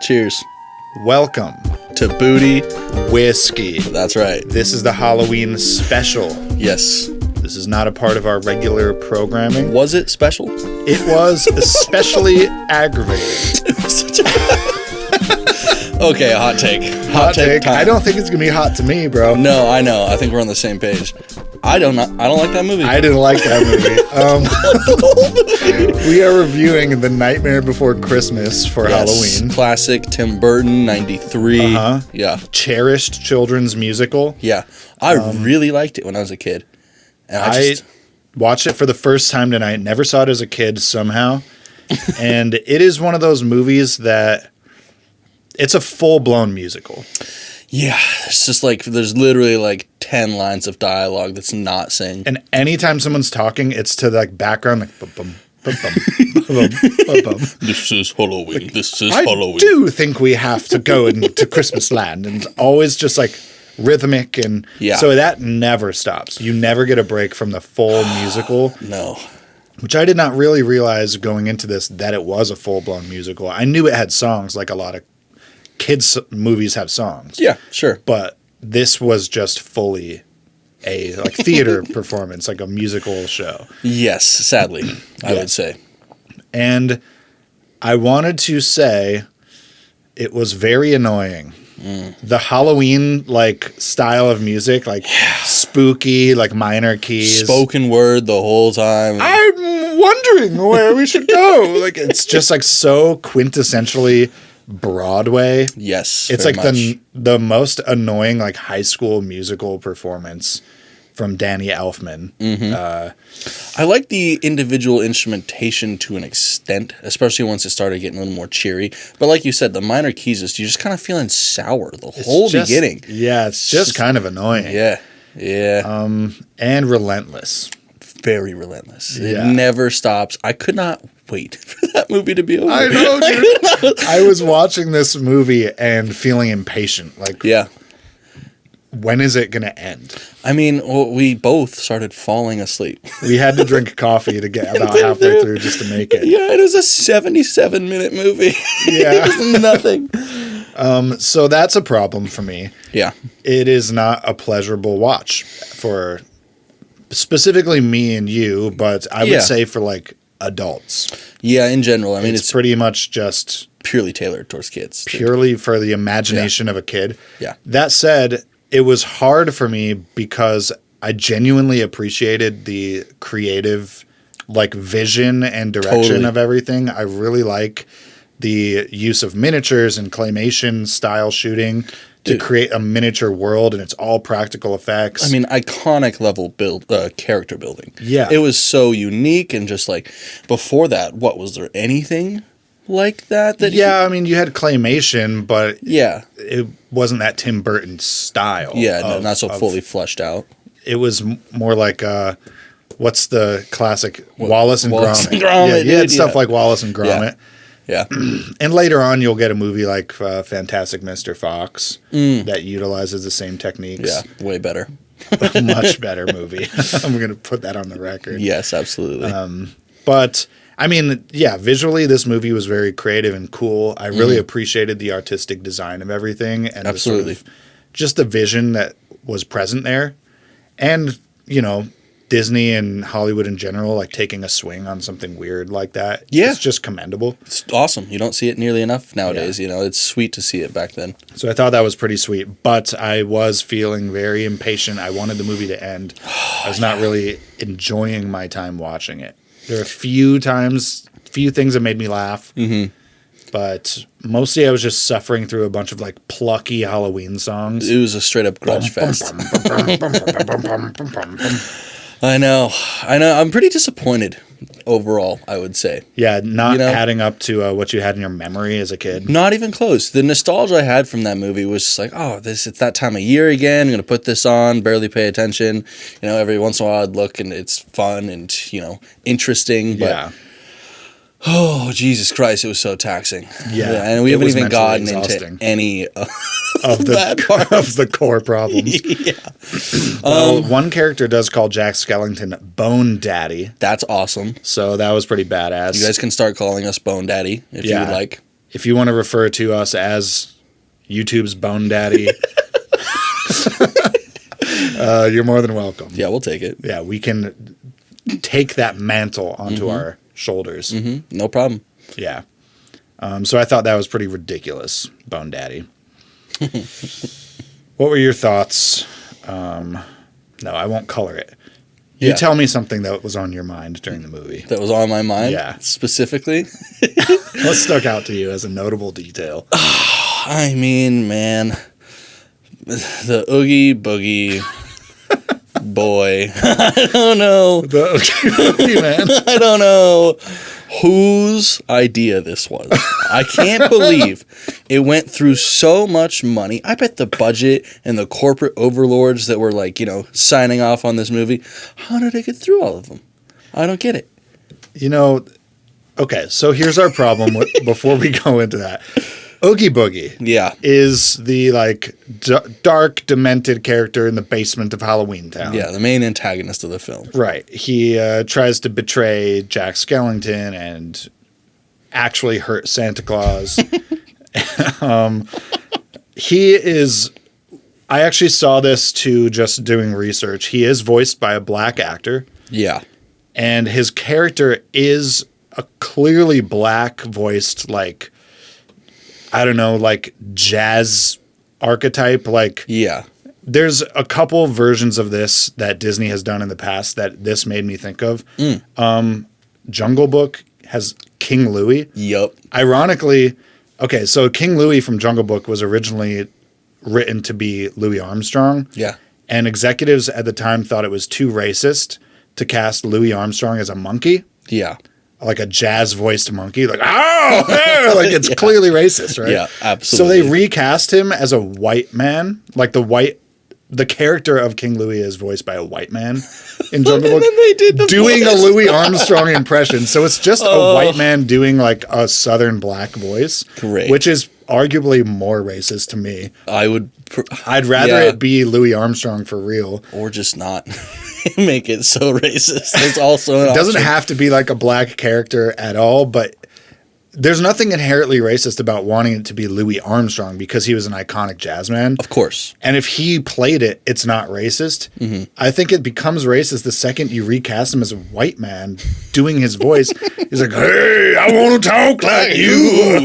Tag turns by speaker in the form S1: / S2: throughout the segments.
S1: Cheers.
S2: Welcome
S1: To Booty.
S2: Whiskey.
S1: That's right.
S2: This is the Halloween special.
S1: Yes.
S2: This is not a part of our regular programming.
S1: Was it special?
S2: It was especially aggravating.
S1: It was such a Okay, a hot take.
S2: Hot take.
S1: time.
S2: I don't think it's gonna be hot to me, bro.
S1: No, I know. I think we're on the same page. I don't like that movie.
S2: I didn't like that movie. We are reviewing The Nightmare Before Christmas for Halloween.
S1: Classic Tim Burton, 93.
S2: Uh-huh.
S1: Yeah.
S2: Cherished children's musical.
S1: Yeah. I really liked it when I was a kid. And
S2: I watched it for the first time tonight. Never saw it as a kid somehow. And it is one of those movies that it's a full-blown musical.
S1: Yeah. It's just like, there's literally like 10 lines of dialogue that's not saying.
S2: And anytime someone's talking, it's to like background, like bum, bum, bum, bum, bum, bum.
S1: This is Halloween. This is
S2: I
S1: Halloween.
S2: do think we have to go into Christmas land, and it's always just like rhythmic, and so that never stops. You never get a break from the full musical.
S1: No.
S2: Which I did not really realize going into this that it was a full-blown musical. I knew it had songs, like a lot of kids' movies have songs.
S1: Yeah, sure.
S2: But this was just fully a like theater performance, like a musical show.
S1: Yes, sadly, I would say.
S2: And I wanted to say it was very annoying. The Halloween like style of music, like spooky, like minor keys.
S1: Spoken word the whole time.
S2: I'm wondering where we should go. Like it's just like so quintessentially Broadway.
S1: Yes.
S2: It's like the most annoying like high school musical performance from Danny Elfman.
S1: Mm-hmm. I like the individual instrumentation to an extent, especially once it started getting a little more cheery. But like you said, the minor keys, you're just kind of feeling sour the whole beginning.
S2: Yeah, it's just kind of annoying.
S1: Yeah, yeah.
S2: And relentless.
S1: Very relentless.
S2: Yeah.
S1: It never stops. I could not wait for that movie to be over.
S2: I know, dude. I was watching this movie and feeling impatient. Like,
S1: yeah.
S2: When is it going to end?
S1: I mean, we both started falling asleep.
S2: We had to drink coffee to get about halfway through just to make it.
S1: Yeah, it was a 77-minute movie.
S2: Yeah.
S1: It was nothing.
S2: So that's a problem for me.
S1: Yeah.
S2: It is not a pleasurable watch for specifically me and you, but I would say for like adults.
S1: Yeah, in general. I mean, it's
S2: pretty much just
S1: purely tailored towards kids.
S2: Purely for the imagination of a kid.
S1: Yeah.
S2: That said, it was hard for me because I genuinely appreciated the creative like vision and direction of everything. I really like the use of miniatures and claymation style shooting to create a miniature world, and it's all practical effects.
S1: I mean, iconic level character building.
S2: Yeah.
S1: It was so unique, and just like before that, was there anything like that?
S2: I mean, you had claymation, but
S1: it
S2: wasn't that Tim Burton style.
S1: Yeah, not so fully fleshed out.
S2: It was more like what's the classic Wallace and Gromit?
S1: Yeah,
S2: you had stuff like Wallace and Gromit.
S1: Yeah.
S2: And later on, you'll get a movie like Fantastic Mr. Fox that utilizes the same techniques.
S1: Yeah, way better.
S2: A much better movie. I'm going to put that on the record.
S1: Yes, absolutely.
S2: But, I mean, visually, this movie was very creative and cool. I really appreciated the artistic design of everything. And
S1: absolutely.
S2: Just the vision that was present there. And, Disney and Hollywood in general, like taking a swing on something weird like that.
S1: Yeah.
S2: It's just commendable.
S1: It's awesome. You don't see it nearly enough nowadays. Yeah. It's sweet to see it back then.
S2: So I thought that was pretty sweet, but I was feeling very impatient. I wanted the movie to end. I was not really enjoying my time watching it. There are a few things that made me laugh, but mostly I was just suffering through a bunch of like plucky Halloween songs.
S1: It was a straight up grudge fest. I know. I'm pretty disappointed overall, I would say.
S2: Yeah, not adding up to what you had in your memory as a kid.
S1: Not even close. The nostalgia I had from that movie was just like, it's that time of year again. I'm going to put this on, barely pay attention. Every once in a while I'd look and it's fun and, interesting. But oh, Jesus Christ, it was so taxing.
S2: Yeah.
S1: And we haven't even gotten into any
S2: of the core problems. Well, one character does call Jack Skellington Bone Daddy.
S1: That's awesome.
S2: So that was pretty badass.
S1: You guys can start calling us Bone Daddy if you would like.
S2: if you want to refer to us as YouTube's Bone Daddy, you're more than welcome.
S1: Yeah, we'll take it.
S2: Yeah, we can take that mantle onto our shoulders.
S1: Mm-hmm. No problem.
S2: Yeah. So I thought that was pretty ridiculous, Bone Daddy. What were your thoughts? No, I won't color it. You tell me something that was on your mind during the movie.
S1: That was on my mind?
S2: Yeah.
S1: Specifically?
S2: What stuck out to you as a notable detail?
S1: I mean, man, the Oogie Boogie boy. I don't know.
S2: The Oogie Boogie man.
S1: I don't know whose idea this was. I can't believe it went through so much money. I bet the budget and the corporate overlords that were like, you know, signing off on this movie, how did they get through all of them? I don't get it.
S2: You know, okay, so here's our problem before we go into that. Oogie Boogie is the like dark, demented character in the basement of Halloween Town.
S1: Yeah, the main antagonist of the film.
S2: Right. He tries to betray Jack Skellington and actually hurt Santa Claus. He is... I actually saw this too just doing research. He is voiced by a black actor.
S1: Yeah.
S2: And his character is a clearly black-voiced, like... I don't know, like jazz archetype. Like,
S1: yeah,
S2: there's a couple versions of this that Disney has done in the past that this made me think of. Jungle Book has King Louie.
S1: Yup.
S2: Ironically, okay, so King Louie from Jungle Book was originally written to be Louis Armstrong.
S1: Yeah.
S2: And executives at the time thought it was too racist to cast Louis Armstrong as a monkey.
S1: Yeah.
S2: Like a jazz-voiced monkey, like, oh, like it's clearly racist, right?
S1: Yeah, absolutely.
S2: So they recast him as a white man, like the character of King Louie is voiced by a white man in Jungle Book,
S1: they did
S2: doing a Louis Armstrong impression. So it's just a white man doing like a Southern black voice,
S1: great,
S2: which is arguably more racist to me. I'd rather it be Louis Armstrong for real,
S1: or just not make it so racist. There's also an
S2: it doesn't
S1: option.
S2: have to be like a black character at all, but there's nothing inherently racist about wanting it to be Louis Armstrong because he was an iconic jazz man.
S1: Of course.
S2: And if he played it, it's not racist. Mm-hmm. I think it becomes racist the second you recast him as a white man doing his voice. He's like, hey, I want to talk like you.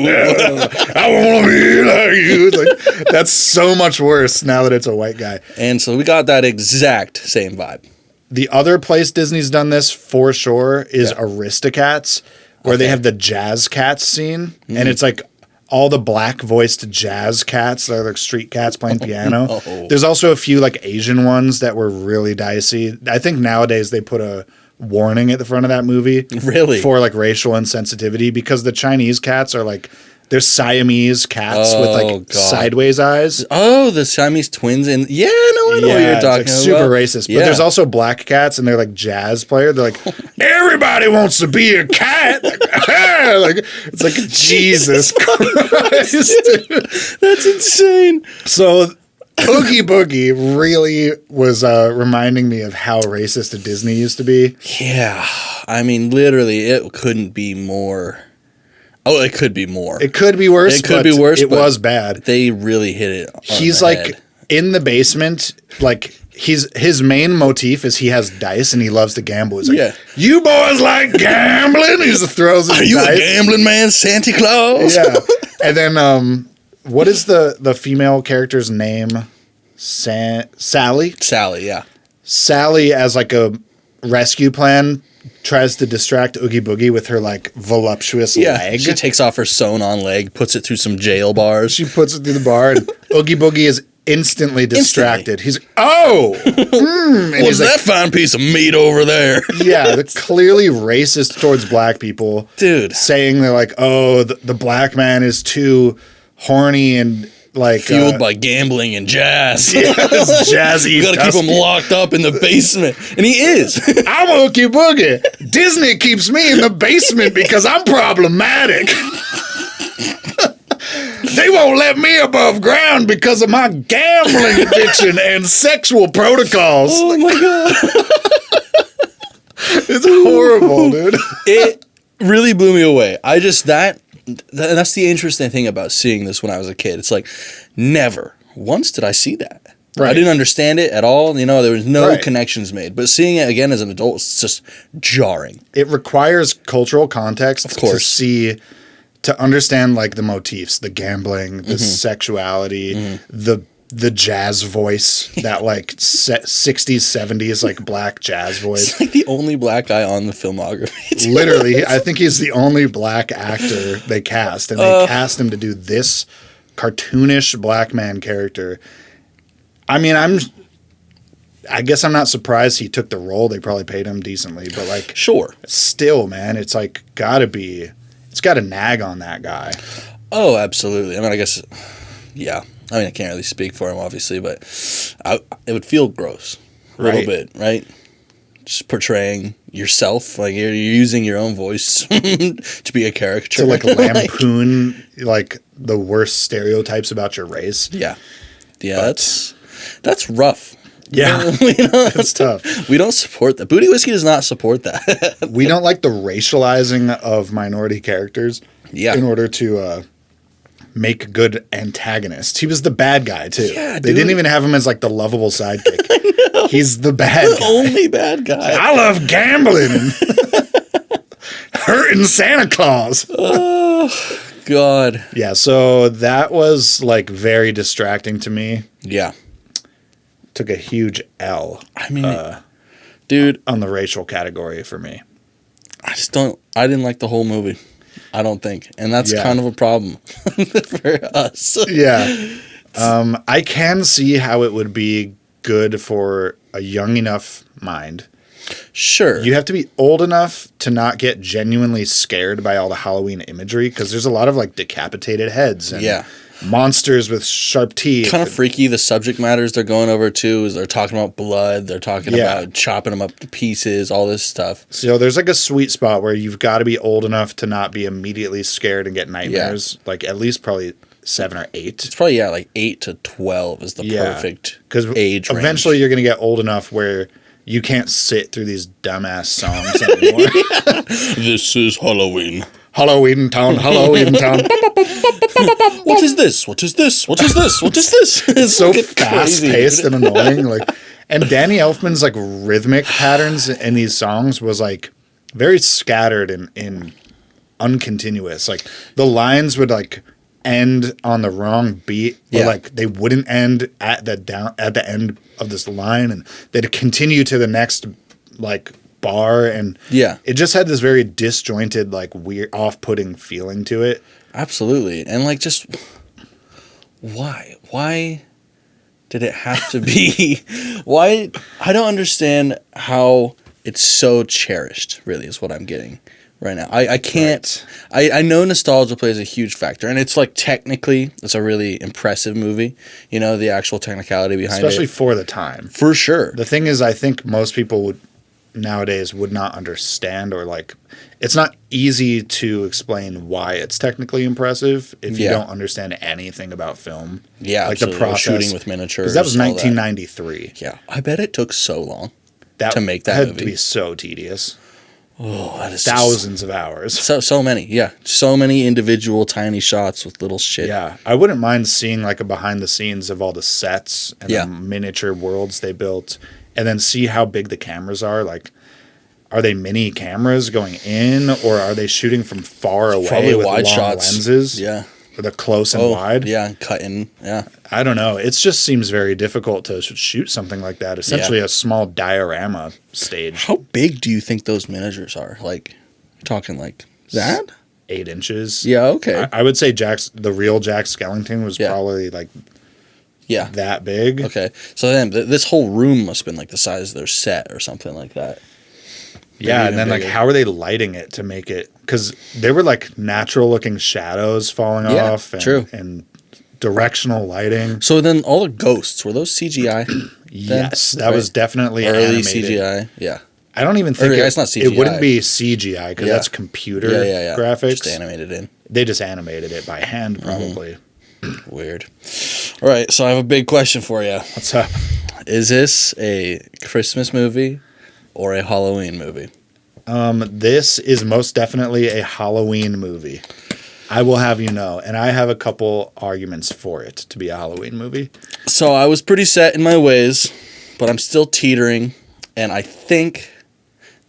S2: I want to be like you. It's like, that's so much worse now that it's a white guy.
S1: And so we got that exact same vibe.
S2: The other place Disney's done this for sure is Aristocats, where they have the jazz cats scene, and it's like all the black voiced jazz cats. They're like street cats playing piano.
S1: No.
S2: There's also a few like Asian ones that were really dicey. I think nowadays they put a warning at the front of that movie,
S1: really,
S2: for like racial insensitivity, because the Chinese cats are like, they're Siamese cats with like sideways eyes.
S1: Oh, the Siamese twins, and I know what you're talking about.
S2: Super racist. But there's also black cats, and they're like jazz players. They're like, everybody wants to be a cat. Like it's like Jesus Christ.
S1: That's insane.
S2: So Oogie Boogie really was reminding me of how racist Disney used to be.
S1: Yeah, I mean, literally, it couldn't be more. Oh, it could be more.
S2: It could be worse.
S1: It could be worse.
S2: It was bad.
S1: They really hit it.
S2: He's like head. In the basement, like his main motif is he has dice and he loves to gamble. He's like, you boys like gambling? He just throws his dice.
S1: Are you a gambling man, Santa Claus?
S2: Yeah. And then what is the female character's name? Sally?
S1: Sally, yeah.
S2: Sally, as like a rescue plan, tries to distract Oogie Boogie with her like voluptuous leg.
S1: She takes off her sewn-on leg, puts it through some jail bars.
S2: She puts it through the bar, and Oogie Boogie is instantly distracted. He's like, oh! And
S1: what's that fine piece of meat over there?
S2: Yeah, they're clearly racist towards black people.
S1: Dude.
S2: Saying they're like, oh, the black man is too horny and like
S1: fueled by gambling and jazz.
S2: Yeah, jazzy.
S1: You gotta keep him locked up in the basement. And he is.
S2: I'm Oogie Boogie. Disney keeps me in the basement because I'm problematic. They won't let me above ground because of my gambling addiction and sexual protocols.
S1: Oh my God.
S2: It's horrible, dude.
S1: It really blew me away. that's the interesting thing about seeing this when I was a kid. It's like, never once did I see that. Right. I didn't understand it at all. You know, there was no connections made. But seeing it again as an adult is just jarring.
S2: It requires cultural context to understand like the motifs, the gambling, the sexuality, the jazz voice, that like 60s, 70s like black jazz voice.
S1: It's like the only black guy on the filmography.
S2: Literally, I think he's the only black actor they cast, and they cast him to do this cartoonish black man character. I mean, I guess I'm not surprised he took the role. They probably paid him decently, but like,
S1: sure,
S2: still, man, it's like it's got to nag on that guy.
S1: Oh, absolutely. I mean, I guess, yeah. I mean, I can't really speak for him, obviously, but it would feel gross a little bit, right? Just portraying yourself, like you're using your own voice to be a caricature,
S2: to like lampoon like the worst stereotypes about your race.
S1: Yeah, that's rough.
S2: Yeah, it's tough.
S1: We don't support that. Booty Whiskey does not support that.
S2: We don't like the racializing of minority characters. Yeah, in order to make good antagonists. He was the bad guy too. Yeah, they didn't even have him as like the lovable sidekick. I know. He's the bad guy.
S1: Only bad guy.
S2: I love gambling and hurting Santa Claus.
S1: Oh God.
S2: Yeah, so that was like very distracting to me.
S1: Yeah.
S2: Took a huge L.
S1: I mean, dude,
S2: on the racial category for me.
S1: I didn't like the whole movie. I don't think. And that's kind of a problem for us.
S2: Yeah. I can see how it would be good for a young enough mind.
S1: Sure.
S2: You have to be old enough to not get genuinely scared by all the Halloween imagery, because there's a lot of like decapitated heads and monsters with sharp teeth.
S1: Kind of freaky. The subject matters they're going over too is they're talking about blood. They're talking about chopping them up to pieces, all this stuff.
S2: So there's like a sweet spot where you've got to be old enough to not be immediately scared and get nightmares. Yeah. Like at least probably 7 or 8.
S1: It's probably, like 8 to 12 is the perfect age range.
S2: Eventually you're going to get old enough where you can't sit through these dumbass songs anymore.
S1: This is Halloween.
S2: Halloween Town, Halloween Town.
S1: What is this? What is this? What is this? What is this?
S2: It's so fast-paced and annoying. Like, and Danny Elfman's like rhythmic patterns in these songs was like very scattered and uncontinuous. Like the lines would like end on the wrong beat, or like they wouldn't end at the end of this line, and they'd continue to the next like bar, and it just had this very disjointed, like weird, off-putting feeling to it.
S1: Absolutely. And like, just why did it have to be why? I don't understand how it's so cherished, really, is what I'm getting right now. I can't I know nostalgia plays a huge factor, and it's like technically it's a really impressive movie, you know, the actual technicality behind
S2: especially for the time.
S1: For sure.
S2: The thing is, I think most people nowadays would not understand, or like it's not easy to explain why it's technically impressive if you don't understand anything about film.
S1: Yeah,
S2: like
S1: absolutely.
S2: The process,
S1: shooting with miniatures.
S2: Because that was 1993.
S1: Yeah, I bet it took so long to make that
S2: had
S1: movie.
S2: To be so tedious.
S1: Oh, that is
S2: thousands of hours.
S1: So many, so many individual tiny shots with little shit.
S2: Yeah, I wouldn't mind seeing like a behind the scenes of all the sets and the miniature worlds they built, and then see how big the cameras are. Like, are they mini cameras going in, or are they shooting from far away? Probably with wide long shots. Lenses.
S1: Yeah.
S2: Or the close and wide.
S1: Yeah, and cutting. Yeah.
S2: I don't know. It just seems very difficult to shoot something like that. Essentially a small diorama stage.
S1: How big do you think those miniatures are? Like, you're talking like that?
S2: 8 inches.
S1: Yeah, okay.
S2: I would say the real Jack Skellington was probably like that big.
S1: Okay. So then this whole room must have been like the size of their set or something like that.
S2: Yeah, and then bigger. Like how are they lighting it to make it? Because there were like natural looking shadows falling off. And directional lighting.
S1: So then all the ghosts, were those CGI?
S2: Yes, that was definitely
S1: early
S2: animated.
S1: CGI. Yeah.
S2: I don't even think
S1: it's not CGI.
S2: It wouldn't be CGI because that's computer graphics.
S1: Just animated in.
S2: They just animated it by hand, probably.
S1: Weird. All right, so I have a big question for you.
S2: What's up?
S1: Is this a Christmas movie or a Halloween movie?
S2: This is most definitely a Halloween movie. I will have you know, and I have a couple arguments for it to be a Halloween movie.
S1: So I was pretty set in my ways, but I'm still teetering, and I think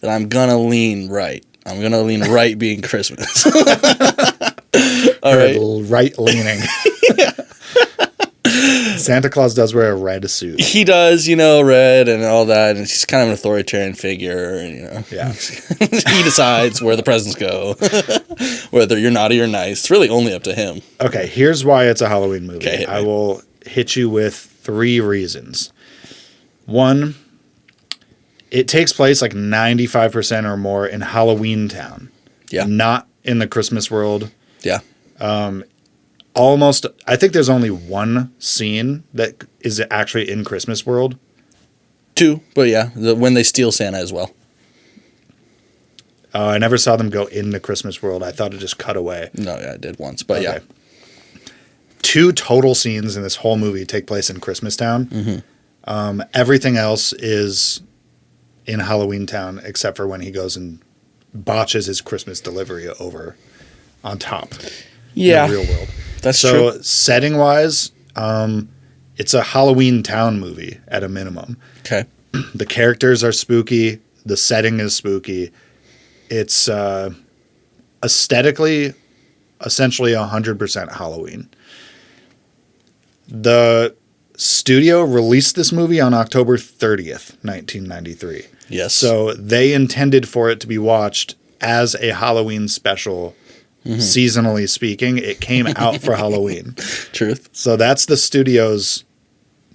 S1: that I'm gonna lean right. I'm gonna lean right being Christmas. All right.
S2: Right leaning. Santa Claus does wear a red suit.
S1: He does, red and all that, and he's kind of an authoritarian figure, and
S2: Yeah.
S1: he decides where the presents go, whether you're naughty or nice. It's really only up to him.
S2: Okay, here's why it's a Halloween movie.
S1: Okay,
S2: I will hit you with 3 reasons. 1, it takes place like 95% or more in Halloween Town.
S1: Yeah.
S2: Not in the Christmas world.
S1: Yeah.
S2: Almost, I think there's only 1 scene that is actually in Christmas world.
S1: 2, but yeah, when they steal Santa as well.
S2: I never saw them go into Christmas world. I thought it just cut away.
S1: No, yeah, I did once, but yeah.
S2: 2 total scenes in this whole movie take place in Christmas Town. Mm-hmm. Everything else is in Halloween Town except for when he goes and botches his Christmas delivery over on top.
S1: Yeah.
S2: In the real world.
S1: That's true.
S2: So setting wise, it's a Halloween Town movie at a minimum.
S1: Okay.
S2: The characters are spooky. The setting is spooky. It's aesthetically essentially 100% Halloween. The studio released this movie on October 30th, 1993.
S1: Yes.
S2: So they intended for it to be watched as a Halloween special. Mm-hmm. Seasonally speaking, it came out for Halloween.
S1: Truth.
S2: So that's the studio's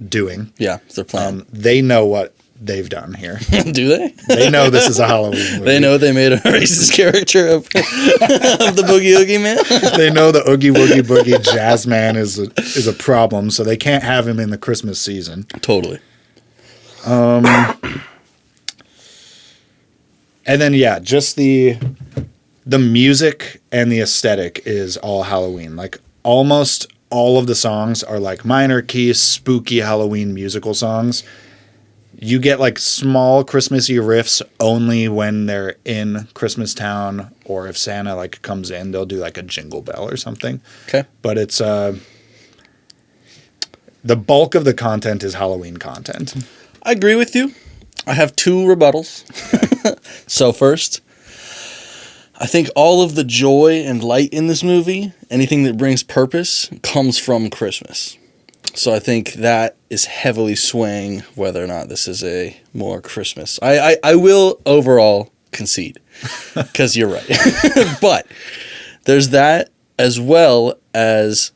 S2: doing.
S1: Yeah, it's their plan.
S2: They know what they've done here.
S1: Do they?
S2: They know this is a Halloween movie.
S1: They know they made a racist character of the Boogie Oogie Man.
S2: They know the Oogie Woogie Boogie Jazz Man is a problem, so they can't have him in the Christmas season.
S1: Totally.
S2: And then just the music and the aesthetic is all Halloween. Like almost all of the songs are like minor key, spooky Halloween musical songs. You get like small Christmassy riffs only when they're in Christmas Town, or if Santa like comes in, they'll do like a jingle bell or something.
S1: Okay.
S2: But it's the bulk of the content is Halloween content.
S1: I agree with you. I have 2 rebuttals. So first, I think all of the joy and light in this movie, anything that brings purpose, comes from Christmas. So I think that is heavily swaying whether or not this is a more Christmas. I will overall concede, because you're right. But there's that, as well as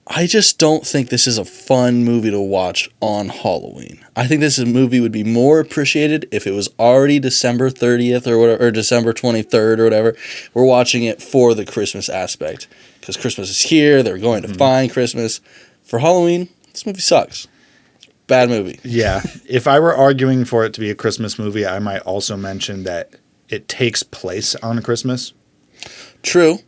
S1: I just don't think this is a fun movie to watch on Halloween. I think this movie would be more appreciated if it was already December 30th or whatever, or December 23rd or whatever. We're watching it for the Christmas aspect, because Christmas is here. They're going to find Christmas. For Halloween, this movie sucks. Bad movie.
S2: Yeah. If I were arguing for it to be a Christmas movie, I might also mention that it takes place on Christmas.
S1: True.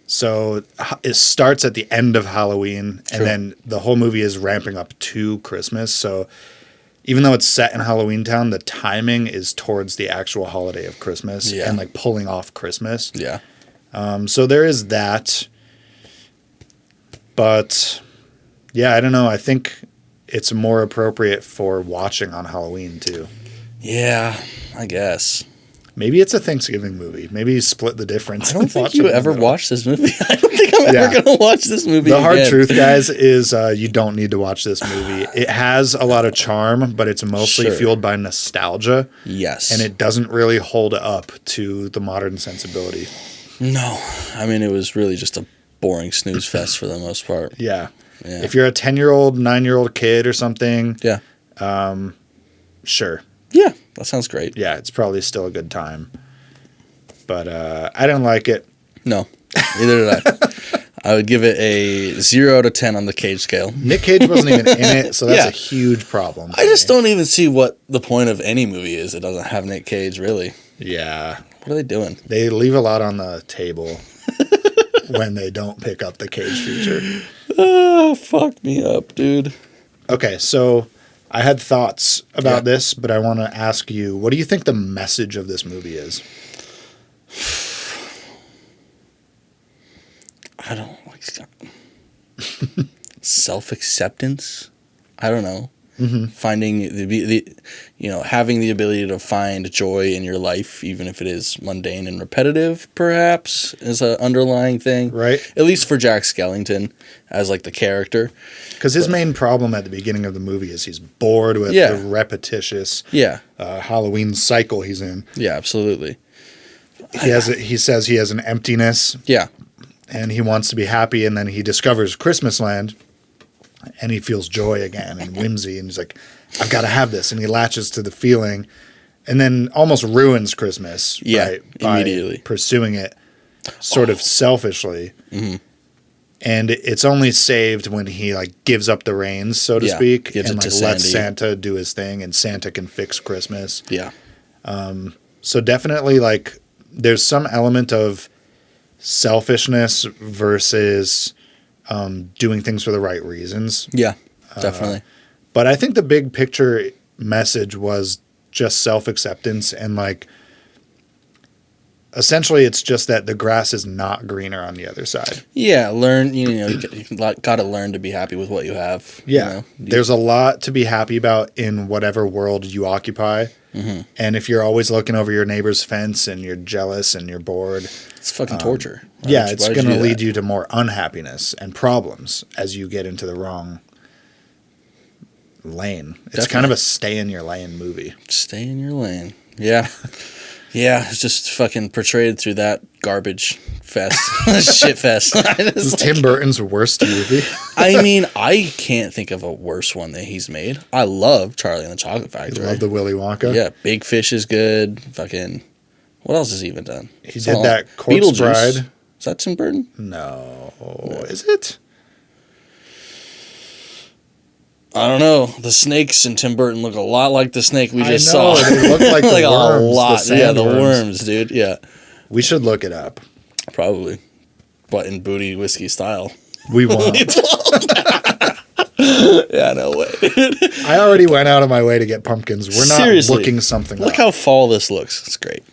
S2: So it starts at the end of Halloween, and then the whole movie is ramping up to Christmas. So even though it's set in Halloween Town, the timing is towards the actual holiday of Christmas and like pulling off Christmas.
S1: Yeah.
S2: So there is that. But yeah, I don't know. I think it's more appropriate for watching on Halloween too.
S1: Yeah, I guess.
S2: Maybe it's a Thanksgiving movie. Maybe you split the difference.
S1: I don't think you ever watched this movie. I don't think I'm ever going to watch this movie
S2: The hard truth, guys, is you don't need to watch this movie. It has a lot of charm, but it's mostly fueled by nostalgia.
S1: Yes.
S2: And it doesn't really hold up to the modern sensibility.
S1: No. I mean, it was really just a boring snooze fest for the most part.
S2: Yeah. If you're a 10-year-old, 9-year-old kid or something, sure.
S1: Yeah, that sounds great.
S2: Yeah, it's probably still a good time. But I didn't like it.
S1: No, neither did I. I would give it a 0 to 10 on the Cage scale.
S2: Nick Cage wasn't even in it, so that's a huge problem.
S1: I just don't even see what the point of any movie is that doesn't have Nick Cage, really.
S2: Yeah.
S1: What are they doing?
S2: They leave a lot on the table when they don't pick up the Cage feature.
S1: Oh, fuck me up, dude.
S2: Okay, so I had thoughts about this, but I want to ask you, what do you think the message of this movie is?
S1: I don't like self-acceptance. I don't know.
S2: Mm-hmm.
S1: Finding having the ability to find joy in your life, even if it is mundane and repetitive, perhaps, is an underlying thing.
S2: Right.
S1: At least for Jack Skellington as like the character.
S2: Because his main problem at the beginning of the movie is he's bored with the repetitious Halloween cycle he's in.
S1: Yeah, absolutely.
S2: He says he has an emptiness.
S1: Yeah.
S2: And he wants to be happy, and then he discovers Christmas Land, and he feels joy again and whimsy, and he's like, I've got to have this. And he latches to the feeling, and then almost ruins Christmas by
S1: immediately
S2: pursuing it sort of selfishly.
S1: Mm-hmm.
S2: And it's only saved when he like gives up the reins, so to speak,
S1: gives
S2: and
S1: it
S2: like
S1: to
S2: lets
S1: Sandy.
S2: Santa do his thing, and Santa can fix Christmas.
S1: Yeah.
S2: So definitely, like, there's some element of selfishness versus doing things for the right reasons.
S1: Yeah, definitely.
S2: But I think the big picture message was just self-acceptance, and like essentially it's just that the grass is not greener on the other side.
S1: Yeah, learn, you got to learn to be happy with what you have.
S2: Yeah. There's a lot to be happy about in whatever world you occupy. Mm-hmm. And if you're always looking over your neighbor's fence and you're jealous and you're bored,
S1: it's fucking torture.
S2: It's going to lead you to more unhappiness and problems as you get into the wrong lane. It's kind of a stay in your lane movie.
S1: Stay in your lane. Yeah. Yeah, it's just fucking portrayed through that garbage fest. Shit fest.
S2: This is Tim Burton's worst movie.
S1: I mean, I can't think of a worse one that he's made. I love Charlie and the Chocolate Factory.
S2: I love the Willy Wonka.
S1: Yeah, Big Fish is good. Fucking, what else has he even done?
S2: He did that Corpse Bride.
S1: Is that Tim Burton?
S2: No. Is it?
S1: I don't know. The snakes in Tim Burton look a lot like the snake we just saw.
S2: They look like the
S1: like
S2: worms,
S1: a lot. The
S2: worms.
S1: worms, dude. Yeah.
S2: We should look it up.
S1: Probably. But in booty whiskey style.
S2: We won't.
S1: Yeah, no way.
S2: I already went out of my way to get pumpkins. We're not looking something
S1: Look
S2: up.
S1: how fall this looks. It's great.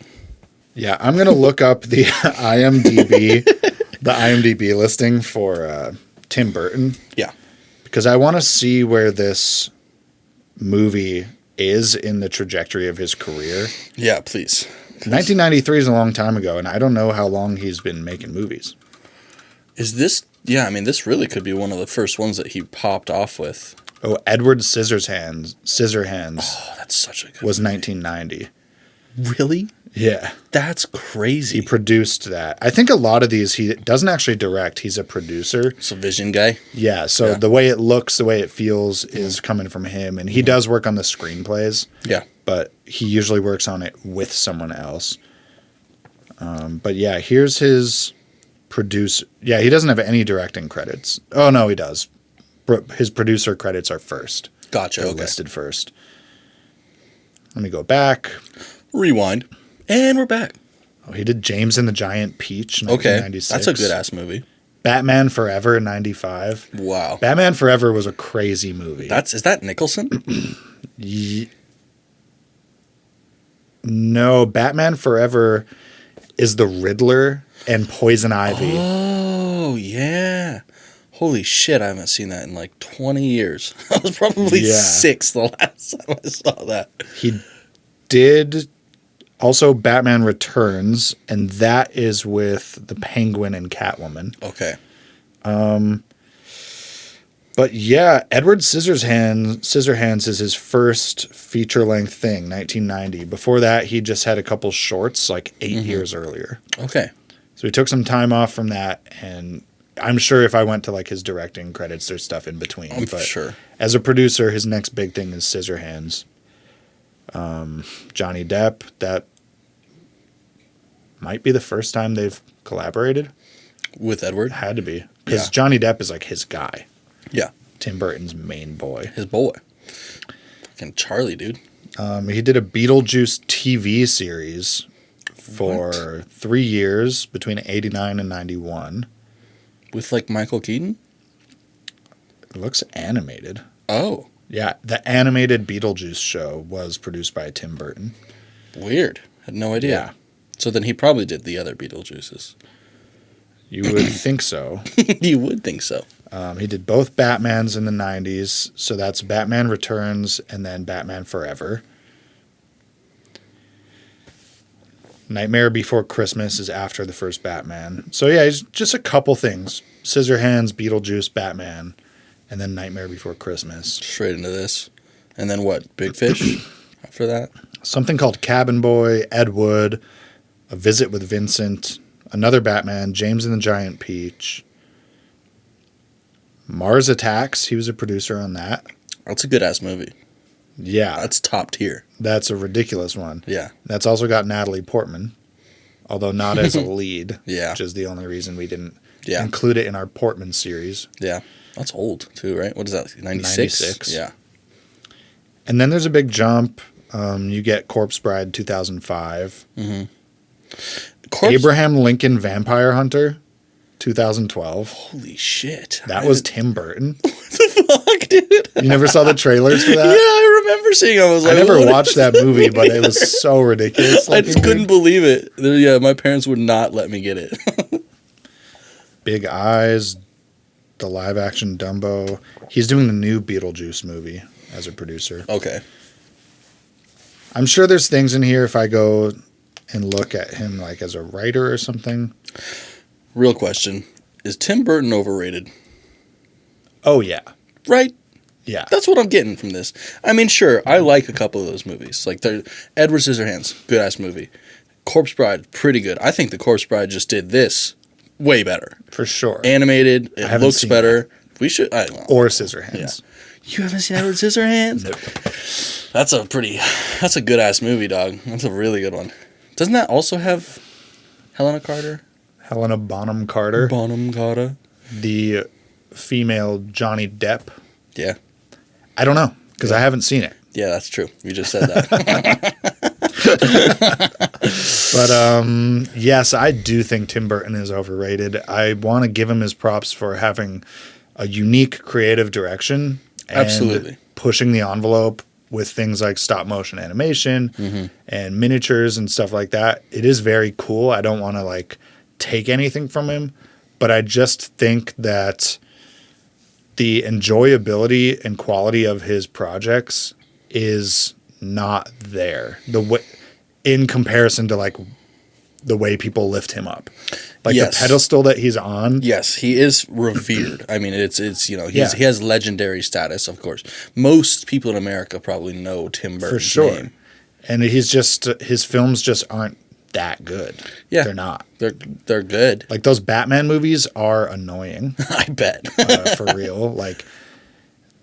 S2: Yeah, I'm going to look up the IMDb listing for Tim Burton.
S1: Yeah.
S2: Because I want to see where this movie is in the trajectory of his career.
S1: Yeah, please.
S2: 1993 is a long time ago, and I don't know how long he's been making movies.
S1: Is this... Yeah, I mean, this really could be one of the first ones that he popped off with.
S2: Oh, Edward Scissorhands.
S1: Oh, that's such a good
S2: was
S1: movie.
S2: 1990.
S1: Really?
S2: Yeah.
S1: That's crazy.
S2: He produced that. I think a lot of these he doesn't actually direct. He's a producer.
S1: It's a vision guy.
S2: Yeah, so the way it looks, the way it feels is coming from him. And he does work on the screenplays.
S1: Yeah.
S2: But he usually works on it with someone else. But yeah, here's his producer. Yeah, he doesn't have any directing credits. Oh, no, he does. His producer credits are first.
S1: Gotcha.
S2: They're listed first. Let me go back.
S1: Rewind. And we're back.
S2: Oh, he did James and the Giant Peach,
S1: Okay.
S2: 1996.
S1: That's a good-ass movie.
S2: Batman Forever, 95.
S1: Wow.
S2: Batman Forever was a crazy movie.
S1: Is that Nicholson?
S2: No, Batman Forever is the Riddler and Poison Ivy.
S1: Oh, yeah. Holy shit, I haven't seen that in like 20 years. I was probably 6 the last time I saw that.
S2: He did also Batman Returns, and that is with the Penguin and Catwoman.
S1: Okay.
S2: But yeah, Edward Scissorhands is his first feature-length thing, 1990. Before that, he just had a couple shorts like 8 years earlier.
S1: Okay.
S2: So he took some time off from that, and I'm sure if I went to like his directing credits, there's stuff in between.
S1: But sure.
S2: As a producer, his next big thing is Scissorhands. Johnny Depp, that might be the first time they've collaborated.
S1: With Edward?
S2: Had to be. Because Johnny Depp is like his guy.
S1: Yeah.
S2: Tim Burton's main boy.
S1: His boy. Fucking Charlie, dude.
S2: He did a Beetlejuice TV series for 3 years between 89 and 91.
S1: With like Michael Keaton?
S2: It looks animated.
S1: Oh.
S2: Yeah, the animated Beetlejuice show was produced by Tim Burton.
S1: Weird. Had no idea.
S2: Yeah.
S1: So then he probably did the other Beetlejuices.
S2: You would think so.
S1: You would think so.
S2: He did both Batmans in the 90s. So that's Batman Returns and then Batman Forever. Nightmare Before Christmas is after the first Batman. So yeah, he's just a couple things. Scissorhands, Beetlejuice, Batman, and then Nightmare Before Christmas.
S1: Straight into this. And then what? Big Fish after that?
S2: Something called Cabin Boy, Ed Wood, A Visit with Vincent, another Batman, James and the Giant Peach. Mars Attacks, he was a producer on that.
S1: That's a good-ass movie.
S2: Yeah.
S1: That's top tier.
S2: That's a ridiculous one.
S1: Yeah.
S2: That's also got Natalie Portman, although not as a lead.
S1: Yeah.
S2: Which is the only reason we didn't include it in our Portman series.
S1: Yeah. That's old, too, right? What is that, 96?
S2: 96.
S1: Yeah.
S2: And then there's a big jump. You get Corpse Bride 2005.
S1: Mm-hmm.
S2: Abraham Lincoln Vampire Hunter 2012.
S1: Holy shit.
S2: That was Tim Burton.
S1: What the fuck, dude?
S2: You never saw the trailers for that?
S1: Yeah, I remember seeing it. I was like,
S2: I never watched that movie, but it was so ridiculous.
S1: I just couldn't believe it. Yeah, my parents would not let me get it.
S2: Big Eyes, the live action Dumbo. He's doing the new Beetlejuice movie as a producer.
S1: Okay.
S2: I'm sure there's things in here if I go and look at him like as a writer or something.
S1: Real question. Is Tim Burton overrated?
S2: Oh, yeah.
S1: Right?
S2: Yeah.
S1: That's what I'm getting from this. I mean, sure, I like a couple of those movies. Like Edward Scissorhands, good-ass movie. Corpse Bride, pretty good. I think the Corpse Bride just did this way better.
S2: For sure.
S1: Animated, it looks better. That. We should...
S2: Or Scissorhands.
S1: Yeah. You haven't seen Edward Scissorhands?
S2: Nope.
S1: That's a good-ass movie, dog. That's a really good one. Doesn't that also have Helena Carter?
S2: Helena Bonham Carter.
S1: Bonham Carter.
S2: The female Johnny Depp.
S1: Yeah.
S2: I don't know, because I haven't seen it.
S1: Yeah, that's true. You just said that.
S2: But, yes, I do think Tim Burton is overrated. I want to give him his props for having a unique creative direction. And
S1: absolutely.
S2: Pushing the envelope with things like stop motion animation and miniatures and stuff like that. It is very cool. I don't want to take anything from him, but I just think that the enjoyability and quality of his projects is not there. In comparison to the way people lift him up. The pedestal that he's on.
S1: Yes, he is revered. I mean, it's he has legendary status, of course. Most people in America probably know Tim Burton's name.
S2: And his films just aren't that good. Yeah. They're not.
S1: They're good.
S2: Those Batman movies are annoying.
S1: I bet.
S2: For real.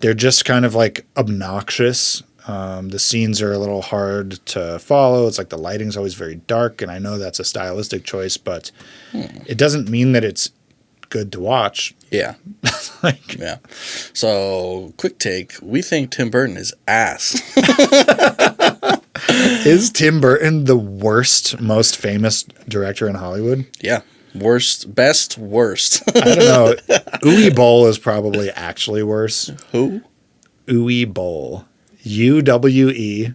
S2: They're just kind of obnoxious. The scenes are a little hard to follow. It's the lighting's always very dark, and I know that's a stylistic choice, but it doesn't mean that it's good to watch.
S1: Yeah. Yeah. So, quick take. We think Tim Burton is ass.
S2: Is Tim Burton the worst, most famous director in Hollywood?
S1: Yeah. Best, worst.
S2: I don't know. Uwe Boll is probably actually worse.
S1: Who?
S2: Uwe Boll. Uweeboll.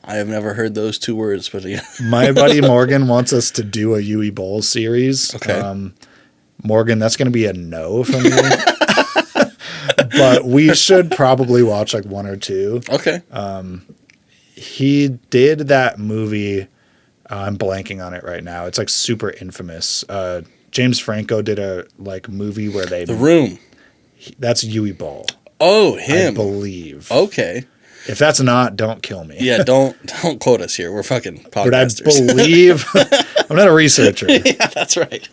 S1: I have never heard those two words, but yeah.
S2: My buddy Morgan wants us to do a Uwe Boll series.
S1: Okay.
S2: Morgan, that's going to be a no from me. But we should probably watch one or two.
S1: Okay.
S2: He did that movie. I'm blanking on it right now. It's super infamous. James Franco did a movie where they...
S1: The Room.
S2: That's Uwe Boll.
S1: Oh, him.
S2: I believe.
S1: Okay.
S2: If that's not, don't kill me.
S1: Yeah, don't quote us here. We're fucking podcasters.
S2: But I believe... I'm not a researcher.
S1: Yeah, that's right.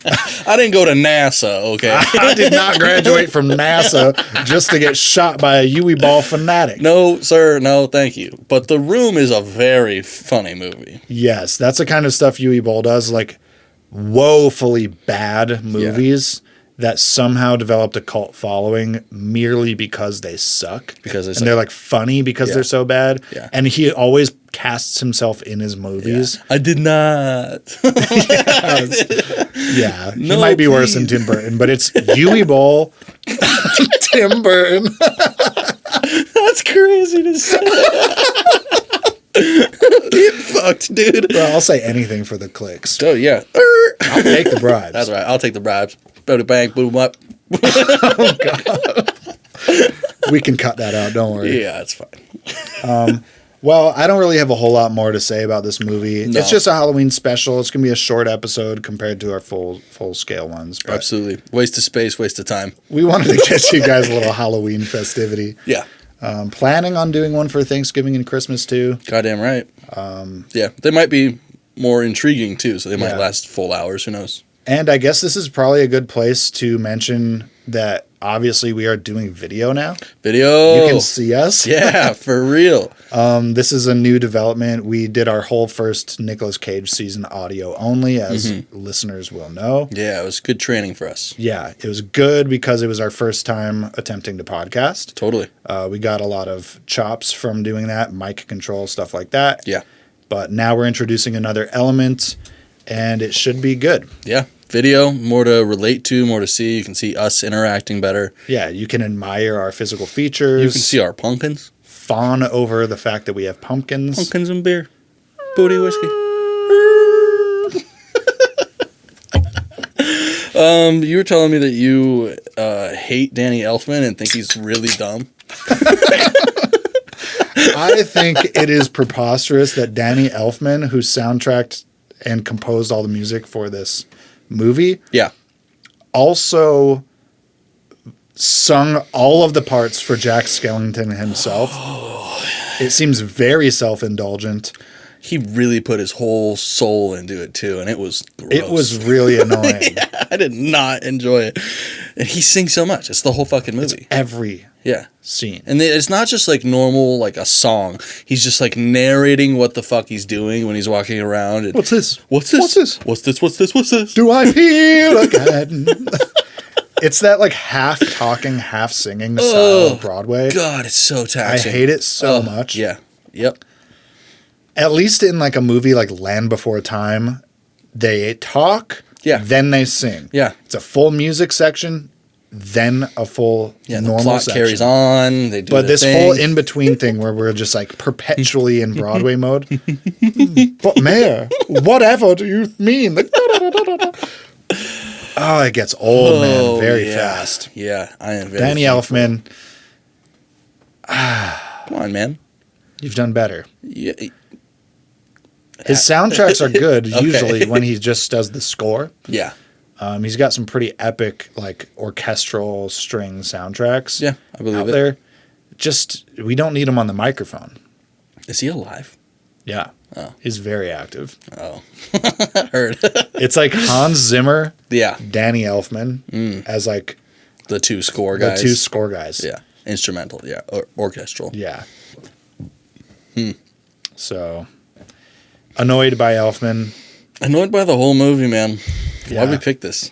S1: I didn't go to NASA, okay?
S2: I did not graduate from NASA just to get shot by a Uwe Boll fanatic.
S1: No, sir. No, thank you. But The Room is a very funny movie.
S2: Yes, that's the kind of stuff Uwe Boll does, woefully bad movies that somehow developed a cult following merely because they suck. And they're funny because they're so bad.
S1: Yeah.
S2: And he always casts himself in his movies.
S1: Yeah. I did not.
S2: Yeah. He might be worse than Tim Burton, but it's Uwe Boll, Tim Burton.
S1: That's crazy to say. Get fucked, dude.
S2: Well, I'll say anything for the clicks.
S1: Oh, yeah.
S2: I'll take the bribes.
S1: That's right. I'll take the bribes. Booty bang, boom up.
S2: Oh, God. We can cut that out. Don't worry.
S1: Yeah, that's fine.
S2: Well, I don't really have a whole lot more to say about this movie.
S1: No.
S2: It's just a Halloween special. It's going to be a short episode compared to our full scale ones. But
S1: Absolutely. Waste of space, waste of time.
S2: we wanted to get you guys a little Halloween festivity.
S1: Yeah.
S2: Planning on doing one for Thanksgiving and Christmas too.
S1: Goddamn right. Yeah. They might be more intriguing too, so they might last full hours. Who knows?
S2: And I guess this is probably a good place to mention that obviously we are doing video now.
S1: Video.
S2: You can see us.
S1: Yeah, for real.
S2: This is a new development. We did our whole first Nicolas Cage season audio only, as listeners will know.
S1: Yeah, it was good training for us.
S2: Yeah, it was good because it was our first time attempting to podcast.
S1: Totally.
S2: We got a lot of chops from doing that, mic control, stuff like that.
S1: Yeah.
S2: But now we're introducing another element, and it should be good.
S1: Yeah. Video, more to relate to, more to see. You can see us interacting better.
S2: Yeah, you can admire our physical features.
S1: You can see our pumpkins.
S2: Fawn over the fact that we have pumpkins.
S1: Pumpkins and beer. Booty whiskey. You were telling me that you hate Danny Elfman and think he's really dumb.
S2: I think it is preposterous that Danny Elfman, who soundtracked and composed all the music for this movie, also sung all of the parts for Jack Skellington himself. It seems very self-indulgent.
S1: He really put his whole soul into it too, and it was gross.
S2: It was really annoying.
S1: Yeah, I did not enjoy it. And he sings so much. It's the whole fucking movie.
S2: It's every scene.
S1: And it's not just like normal, like a song. He's just like narrating what the fuck he's doing when he's walking around. And,
S2: What's this?
S1: What's this?
S2: What's this?
S1: What's this? What's this? What's this?
S2: Do I feel again? It's that like half talking, half singing style of Broadway.
S1: God, it's so taxing.
S2: I hate it so much.
S1: Yeah. Yep.
S2: At least in like a movie like Land Before Time, they talk, then they sing.
S1: Yeah.
S2: It's a full music section, then a full normal
S1: the plot
S2: section.
S1: carries on. They do
S2: But this
S1: thing.
S2: whole in-between thing where we're just like perpetually in Broadway mode. But Mayor, whatever do you mean? Oh, it gets old, man, very fast.
S1: Yeah, I am very
S2: Danny Elfman.
S1: Come on, man.
S2: You've done better.
S1: Yeah.
S2: His soundtracks are good usually when he just does the score.
S1: Yeah.
S2: He's got some pretty epic, like, orchestral string soundtracks.
S1: Yeah, I believe
S2: out
S1: it.
S2: there. Just, we don't need him on the microphone.
S1: Is he alive?
S2: Yeah.
S1: Oh.
S2: He's very active.
S1: Oh. I heard.
S2: It's like Hans Zimmer,
S1: Yeah.
S2: Danny Elfman as, like,
S1: The two score guys.
S2: the two score guys.
S1: Yeah. Instrumental, yeah. Or orchestral.
S2: Yeah. So, annoyed by Elfman.
S1: Annoyed by the whole movie, man.
S2: Yeah.
S1: Why'd we pick this?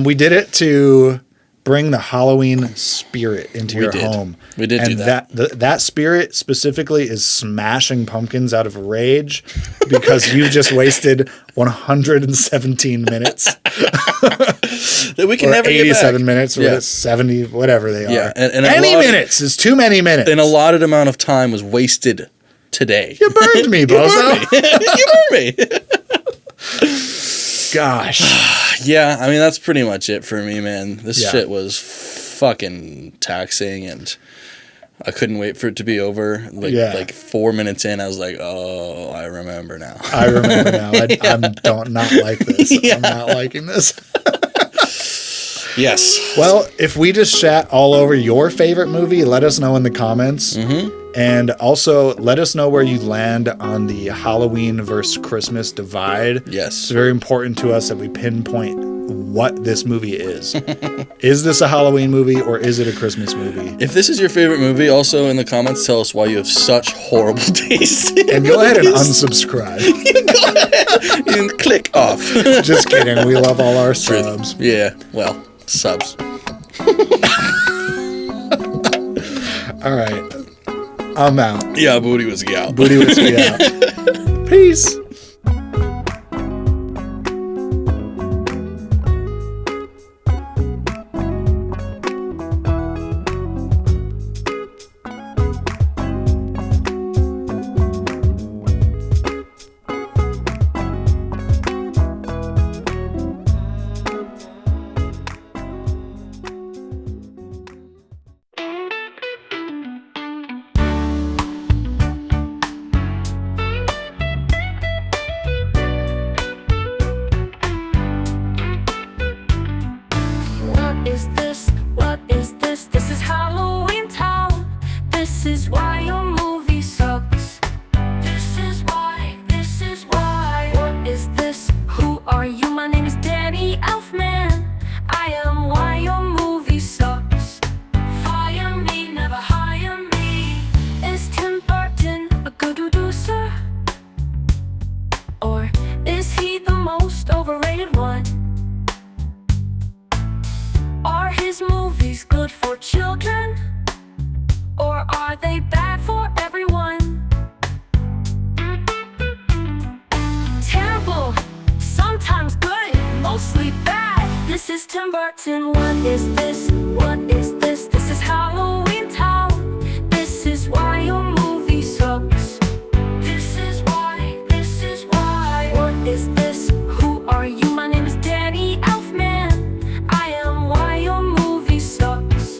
S2: We did it to bring the Halloween spirit into your
S1: did.
S2: home.
S1: We did do that.
S2: That spirit specifically is smashing pumpkins out of rage because you just wasted 117 minutes.
S1: That we can
S2: or
S1: never
S2: 87
S1: get back.
S2: minutes, or 70, whatever they
S1: Yeah,
S2: are.
S1: and
S2: any minutes is too many minutes.
S1: An allotted amount of time was wasted today.
S2: You burned me, bozo.
S1: You burned me.
S2: Gosh.
S1: Yeah, I mean, that's pretty much it for me, man. This
S2: Yeah.
S1: shit was fucking taxing, and I couldn't wait for it to be over. Like 4 minutes in, I was like, oh, I remember now.
S2: I remember now. I don't not like this. I'm not liking this.
S1: Yes.
S2: Well, if we just chat all over your favorite movie, let us know in the comments. Mm-hmm. And also, let us know where you land on the Halloween versus Christmas divide.
S1: Yes.
S2: It's very important to us that we pinpoint what this movie is. Is this a Halloween movie or is it a Christmas movie?
S1: If this is your favorite movie, also in the comments, tell us why you have such horrible taste.
S2: And go ahead and unsubscribe.
S1: Go ahead and click off.
S2: Just kidding. We love all our subs.
S1: Yeah, well, subs.
S2: All right. I'm out.
S1: Yeah, booty whiskey out.
S2: Booty whiskey out. Peace.
S3: good for children? Or are they bad for everyone? Terrible, sometimes good, mostly bad. This is Tim Burton. What is this? What is this? This is Halloween Town. This is why your movie sucks. This is why, this is why. What is this? Who are you? My name is Danny Elfman. I am why your movie sucks.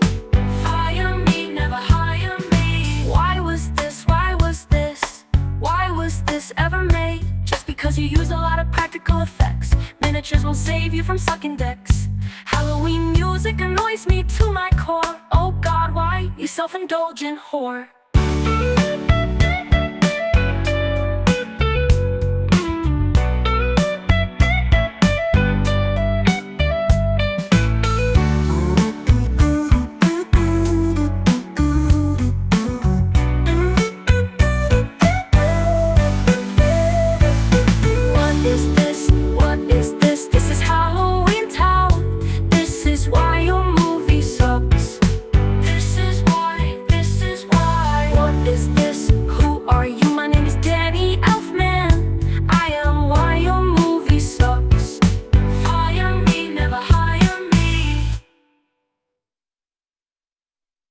S3: Fire me, never hire me. Why was this? Why was this? Why was this ever made? Just because you use a lot of practical effects. Miniatures will save you from sucking dicks. Halloween music annoys me to my core. Oh God, why, you self-indulgent whore.